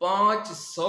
500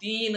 3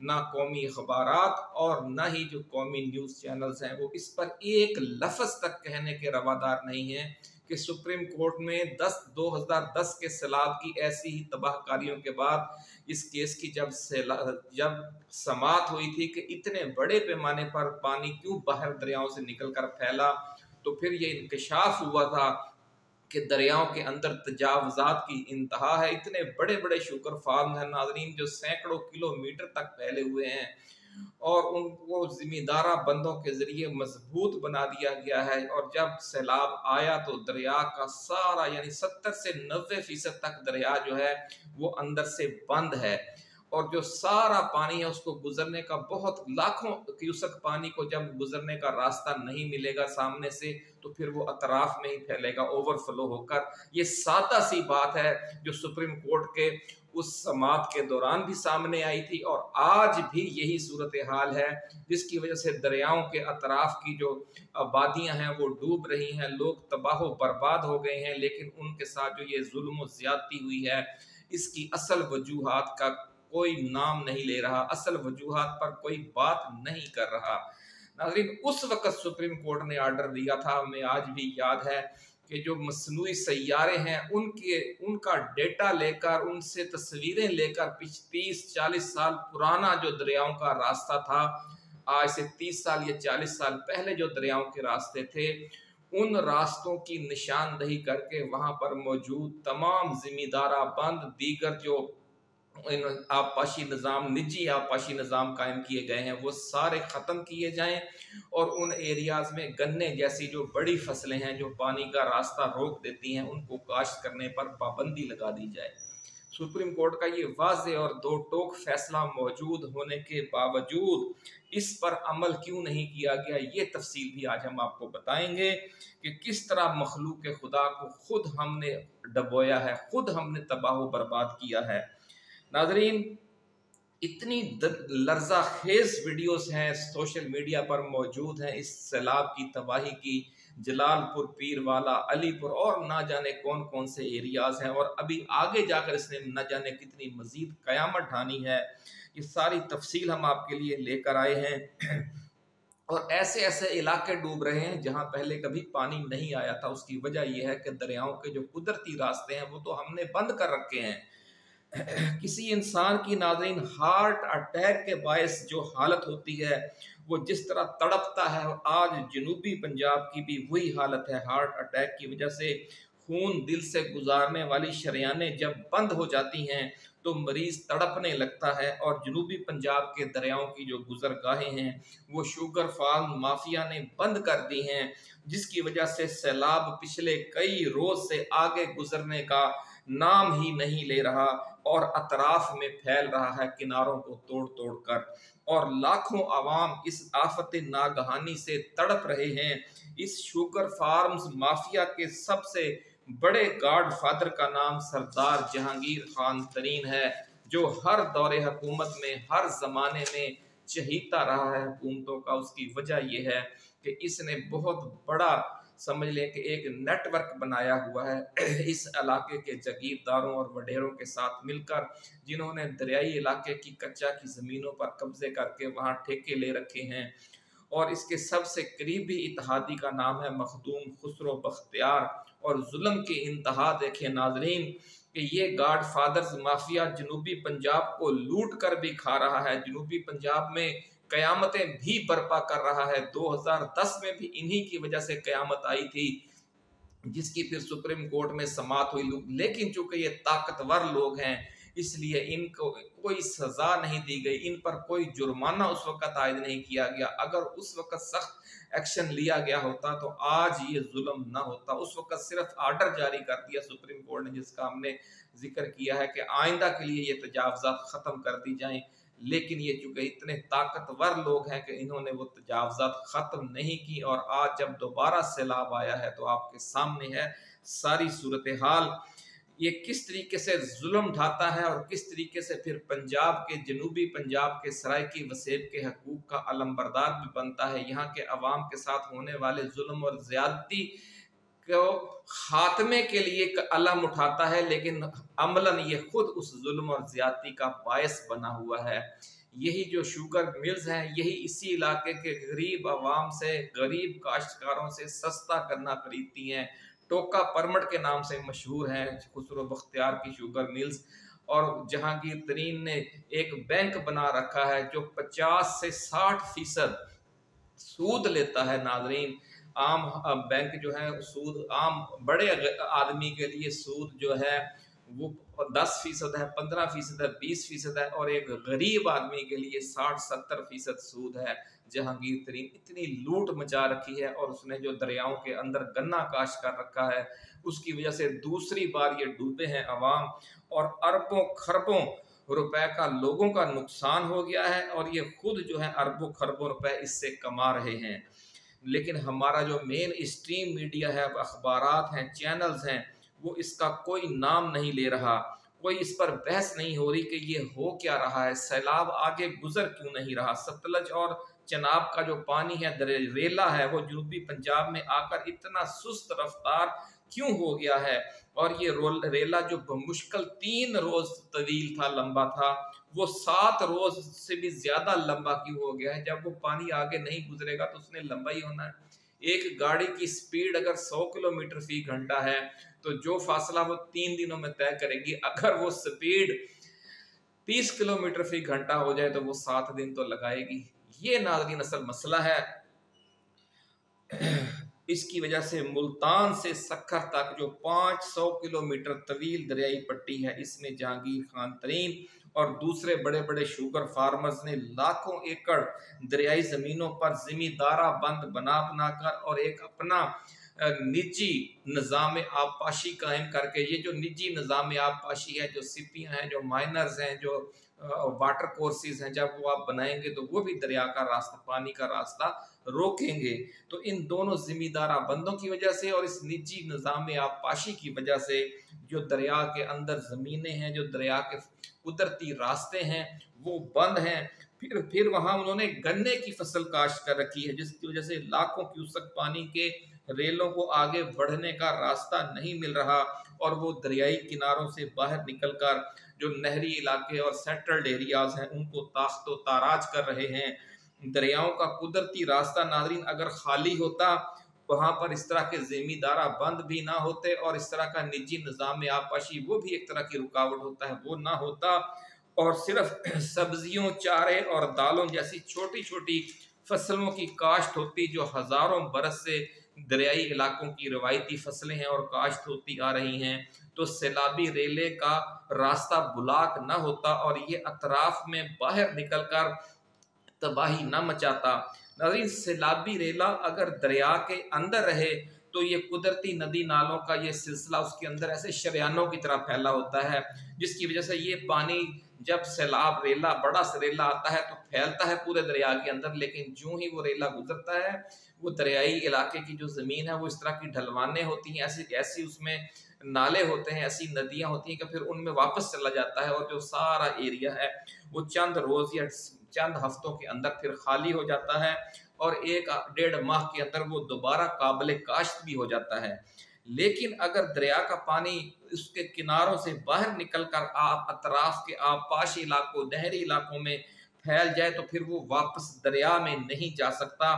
نہ قومی اخبارات اور نہ ہی جو قومی نیوز چینلز ہیں وہ اس پر ایک لفظ تک کہنے کے روادار نہیں ہیں کہ سپریم کورٹ میں 2010 کے سیلاب کی ایسی ہی تباہ کاریوں کے بعد اس کیس کی جب سماعت ہوئی تھی کہ اتنے بڑے پیمانے پر پانی کیوں باہر دریاؤں سے نکل کر پھیلا، تو پھر یہ انکشاف ہوا تھا کہ دریاؤں کے اندر تجاوزات کی انتہا ہے۔ اتنے بڑے بڑے شوگر فارم ہیں ناظرین جو سینکڑوں کلومیٹر تک پھیلے ہوئے ہیں، اور ان کو زمیندارہ بندوں کے ذریعے مضبوط بنا دیا گیا ہے، اور جب سیلاب آیا تو دریا کا سارا یعنی 70 سے 90% تک دریا جو ہے وہ اندر سے بند ہے، اور جو سارا پانی ہے اس کو گزرنے کا بہت لاکھوں کیوسک پانی کو جب گزرنے کا راستہ نہیں ملے گا سامنے سے تو پھر وہ اطراف میں ہی پھیلے گا اوور فلو ہو کر۔ یہ سادہ سی بات ہے جو سپریم کورٹ کے اس سماعت کے دوران بھی سامنے آئی تھی، اور آج بھی یہی صورتحال ہے، جس کی وجہ سے دریاؤں کے اطراف کی جو آبادیاں ہیں وہ ڈوب رہی ہیں، لوگ تباہ و برباد ہو گئے ہیں، لیکن ان کے ساتھ جو یہ ظلم و زیادتی ہوئی ہے اس کی اصل وجوہات کا کوئی نام نہیں لے رہا، اصل وجوہات پر کوئی بات نہیں کر رہا۔ ناظرین، اس وقت سپریم کورٹ نے آرڈر دیا تھا، ہمیں آج بھی یاد ہے، کہ جو مصنوعی سیارے ہیں ان کا ڈیٹا لے کر، ان سے تصویریں لے کر 30-40 سال پرانا جو دریاؤں کا راستہ تھا، آج سے 30 سال یا 40 سال پہلے جو دریاؤں کے راستے تھے، ان راستوں کی نشاندہی کر کے وہاں پر موجود تمام زمیندارہ بند دیگر جو آبپاشی نظام، نجی آبپاشی نظام قائم کیے گئے ہیں وہ سارے ختم کیے جائیں، اور ان ایریاز میں گنے جیسی جو بڑی فصلیں ہیں جو پانی کا راستہ روک دیتی ہیں ان کو کاشت کرنے پر پابندی لگا دی جائے۔ سپریم کورٹ کا یہ واضح اور دو ٹوک فیصلہ موجود ہونے کے باوجود اس پر عمل کیوں نہیں کیا گیا، یہ تفصیل بھی آج ہم آپ کو بتائیں گے کہ کس طرح مخلوق خدا کو خود ہم نے ڈبویا ہے، خود ہم نے تباہ و برباد کیا ہے۔ ناظرین، اتنی لرزہ خیز ویڈیوز ہیں سوشل میڈیا پر موجود ہیں اس سیلاب کی تباہی کی، جلال پور، پیر والا، علی پور اور نہ جانے کون کون سے ایریاز ہیں، اور ابھی آگے جا کر اس نے نہ جانے کتنی مزید قیامت ڈھانی ہے۔ یہ ساری تفصیل ہم آپ کے لیے لے کر آئے ہیں، اور ایسے ایسے علاقے ڈوب رہے ہیں جہاں پہلے کبھی پانی نہیں آیا تھا۔ اس کی وجہ یہ ہے کہ دریاؤں کے جو قدرتی راستے ہیں وہ تو ہم نے بند کر رکھے ہیں۔ کسی انسان کی ناظرین ہارٹ اٹیک کے باعث جو حالت ہوتی ہے وہ جس طرح تڑپتا ہے، آج جنوبی پنجاب کی بھی وہی حالت ہے۔ ہارٹ اٹیک کی وجہ سے خون دل سے گزارنے والی شریانیں جب بند ہو جاتی ہیں تو مریض تڑپنے لگتا ہے، اور جنوبی پنجاب کے دریاؤں کی جو گزرگاہیں ہیں وہ شوگر فارم مافیا نے بند کر دی ہیں، جس کی وجہ سے سیلاب پچھلے کئی روز سے آگے گزرنے کا نام ہی نہیں لے رہا، اور اطراف میں پھیل رہا ہے کناروں کو توڑ توڑ کر، اور لاکھوں عوام اس آفت ناگہانی سے تڑپ رہے ہیں۔ اس شوگر فارمز مافیا کے سب سے بڑے گاڈ فادر کا نام سردار جہانگیر خان ترین ہے، جو ہر دور حکومت میں ہر زمانے میں چہیتا رہا ہے حکومتوں کا۔ اس کی وجہ یہ ہے کہ اس نے بہت بڑا سمجھ لیں کہ ایک نیٹ ورک بنایا ہوا ہے اس علاقے کے جاگیرداروں اور وڈیروں کے ساتھ مل کر، جنہوں نے دریائی علاقے کی کچا کی زمینوں پر قبضے کر کے وہاں ٹھیکے لے رکھے ہیں، اور اس کے سب سے قریبی اتحادی کا نام ہے مخدوم خسرو بختیار۔ اور ظلم کی انتہا دیکھیں ناظرین کہ یہ گاڈ فادرز مافیا جنوبی پنجاب کو لوٹ کر بھی کھا رہا ہے، جنوبی پنجاب میں قیامتیں بھی برپا کر رہا ہے۔ 2010 میں بھی انہی کی وجہ سے قیامت آئی تھی، جس کی پھر سپریم کورٹ میں سماعت ہوئی، لیکن چونکہ یہ طاقتور لوگ ہیں اس لیے ان کو کوئی سزا نہیں دی گئی، ان پر کوئی جرمانہ اس وقت عائد نہیں کیا گیا۔ اگر اس وقت سخت ایکشن لیا گیا ہوتا تو آج یہ ظلم نہ ہوتا۔ اس وقت صرف آرڈر جاری کر دیا سپریم کورٹ نے، جس کا ہم نے ذکر کیا ہے کہ آئندہ کے لیے یہ تجاوزات ختم کر دی جائیں، لیکن یہ چونکہ اتنے طاقتور لوگ ہیں کہ انہوں نے وہ تجاوزات ختم نہیں کی، اور آج جب دوبارہ سیلاب آیا ہے تو آپ کے سامنے ہے ساری صورتحال، یہ کس طریقے سے ظلم ڈھاتا ہے، اور کس طریقے سے پھر پنجاب کے جنوبی پنجاب کے سرائکی وسیب کے حقوق کا علمبردار بھی بنتا ہے۔ یہاں کے عوام کے ساتھ ہونے والے ظلم اور زیادتی کو خاتمے کے لیے علم اٹھاتا ہے، لیکن عملاً یہ خود اس ظلم اور زیادتی کا باعث بنا ہوا ہے۔ یہی جو شوگر ملز ہیں یہی اسی علاقے کے غریب عوام سے، غریب کاشتکاروں سے سستا کرنا خریدتی ہیں۔ ٹوکا پرمٹ کے نام سے مشہور ہیں خسرو بختیار کی شوگر ملز، اور جہانگیر ترین نے ایک بینک بنا رکھا ہے جو 50 سے 60% سود لیتا ہے۔ ناظرین، عام بینک جو ہے سود، عام بڑے آدمی کے لیے سود جو ہے وہ 10% ہے، 15% ہے، 20% ہے، اور ایک غریب آدمی کے لیے 60-70% سود ہے۔ جہانگیر ترین اتنی لوٹ مچا رکھی ہے، اور اس نے جو دریاؤں کے اندر گنا کاشت کر رکھا ہے اس کی وجہ سے دوسری بار یہ ڈوبے ہیں عوام، اور اربوں خربوں روپے کا لوگوں کا نقصان ہو گیا ہے، اور یہ خود جو ہے اربوں خربوں روپے اس سے کما رہے ہیں۔ لیکن ہمارا جو مین اسٹریم میڈیا ہے، اخبارات ہیں، چینلز ہیں، وہ اس کا کوئی نام نہیں لے رہا، کوئی اس پر بحث نہیں ہو رہی کہ یہ ہو کیا رہا ہے، سیلاب آگے گزر کیوں نہیں رہا، ستلج اور چناب کا جو پانی ہے، ریلا ہے، وہ جنوبی پنجاب میں آ کر اتنا سست رفتار کیوں ہو گیا ہے، اور یہ ریلا جو بمشکل 3 روز طویل تھا، لمبا تھا، وہ 7 روز سے بھی زیادہ لمبا کیوں ہو گیا ہے؟ جب وہ پانی آگے نہیں گزرے گا تو اس نے لمبا ہی ہونا ہے۔ ایک گاڑی کی سپیڈ اگر 100 کلومیٹر فی گھنٹہ ہے تو جو فاصلہ وہ 3 دنوں میں طے کرے گی، اگر وہ سپیڈ 30 کلومیٹر فی گھنٹہ ہو جائے تو وہ 7 دن تو لگائے گی۔ یہ ناظرین اصل مسئلہ ہے۔ اس کی وجہ سے ملتان سے سکھر تک جو 500 کلومیٹر طویل دریائی پٹی ہے، اس میں جہانگیر خان ترین اور دوسرے بڑے بڑے شوگر فارمرز نے لاکھوں ایکڑ دریائی زمینوں پر زمیندارہ بند بنا کر اور ایک اپنا نجی نظام آبپاشی قائم کر کے، یہ جو نجی نظام آبپاشی ہے، جو سپیاں ہیں، جو مائنرز ہیں، جو واٹر کورسز ہیں، جب وہ آپ بنائیں گے تو وہ بھی دریا کا راستہ، پانی کا راستہ روکیں گے۔ تو ان دونوں زمیندارہ بندوں کی وجہ سے اور اس نجی نظام آبپاشی کی وجہ سے جو دریا کے اندر زمینیں ہیں، جو دریا کے قدرتی راستے ہیں، وہ بند ہیں۔ پھر وہاں انہوں نے گنے کی فصل کاشت کر رکھی ہے، جس کی وجہ سے لاکھوں کیوسک پانی کے ریلوں کو آگے بڑھنے کا راستہ نہیں مل رہا، اور وہ دریائی کناروں سے باہر نکل کر جو نہری علاقے اور سیٹلڈ ایریاز ہیں ان کو تاخت و تاراج کر رہے ہیں۔ دریاؤں کا قدرتی راستہ ناظرین اگر خالی ہوتا، وہاں پر اس طرح کے زمیندارہ بند بھی نہ ہوتے، اور اس طرح کا نجی نظام آبپاشی وہ بھی ایک طرح کی رکاوٹ ہوتا ہے، وہ نہ ہوتا، اور صرف سبزیوں، چارے اور دالوں جیسی چھوٹی چھوٹی فصلوں کی کاشت ہوتی جو ہزاروں برس سے دریائی علاقوں کی روایتی فصلیں ہیں اور کاشت ہوتی آ رہی ہیں، تو سیلابی ریلے کا راستہ بلاک نہ ہوتا اور یہ اطراف میں باہر نکل کر تباہی نہ مچاتا۔ ناظرین، سیلابی ریلا اگر دریا کے اندر رہے تو یہ قدرتی ندی نالوں کا یہ سلسلہ اس کے اندر ایسے شریانوں کی طرح پھیلا ہوتا ہے، جس کی وجہ سے یہ پانی جب سیلاب ریلا، بڑا ریلا آتا ہے تو پھیلتا ہے پورے دریا کے اندر، لیکن جو ہی وہ ریلا گزرتا ہے وہ دریائی علاقے کی جو زمین ہے وہ اس طرح کی ڈھلوانے ہوتی ہیں، ایسی اس میں نالے ہوتے ہیں، ایسی ندیاں ہوتی ہیں کہ پھر ان میں واپس چلا جاتا ہے، اور جو سارا ایریا ہے وہ چند روز یا چند ہفتوں کے اندر پھر خالی ہو جاتا ہے، اور 1-1.5 ماہ کے اندر وہ دوبارہ قابل کاشت بھی ہو جاتا ہے۔ لیکن اگر دریا کا پانی اس کے کناروں سے باہر نکل کر اطراف کے آبپاشی علاقوں، نہری علاقوں میں پھیل جائے تو پھر وہ واپس دریا میں نہیں جا سکتا،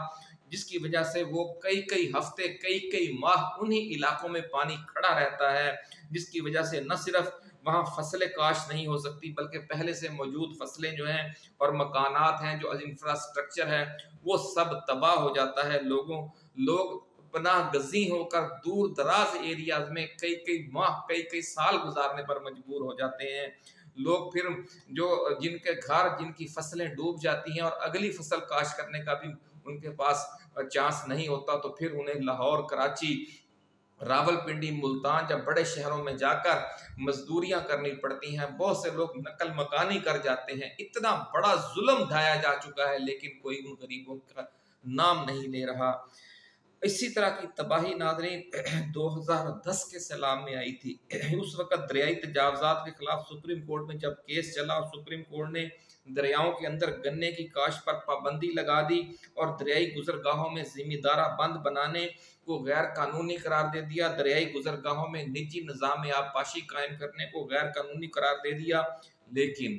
جس کی وجہ سے وہ کئی ہفتے، کئی ماہ انہی علاقوں میں پانی کھڑا رہتا ہے، جس کی وجہ سے نہ صرف وہاں فصلیں کاشت نہیں ہو سکتی بلکہ پہلے سے موجود فصلیں جو ہیں اور مکانات ہیں، جو انفراسٹرکچر ہے، وہ سب تباہ ہو جاتا ہے۔ لوگ پناہ گزین ہو کر دور دراز ایریاز میں کئی ماہ، کئی سال گزارنے پر مجبور ہو جاتے ہیں۔ لوگ پھر جن کے گھر، جن کی فصلیں ڈوب جاتی ہیں اور اگلی فصل کاشت کرنے کا بھی ان کے پاس چانس نہیں ہوتا، تو پھر انہیں لاہور، کراچی، راول پنڈی، ملتان جب بڑے شہروں میں جا کر مزدوریاں کرنی پڑتی ہیں، بہت سے لوگ نقل مکانی کر جاتے ہیں۔ اتنا بڑا ظلم ڈھایا جا چکا ہے، لیکن کوئی ان غریبوں کا نام نہیں لے رہا۔ اسی طرح کی تباہی ناظرین 2010 کے سیلاب میں آئی تھی۔ اس وقت دریائی تجاوزات کے خلاف سپریم کورٹ میں جب کیس چلا، اور سپریم کورٹ نے دریاؤں کے اندر گنے کی کاشت پر پابندی لگا دی اور دریائی گزرگاہوں میں زمیندارہ بند بنانے کو غیر قانونی قرار دے دیا، دریائی گزرگاہوں میں نجی نظام آبپاشی قائم کرنے کو غیر قانونی قرار دے دیا، لیکن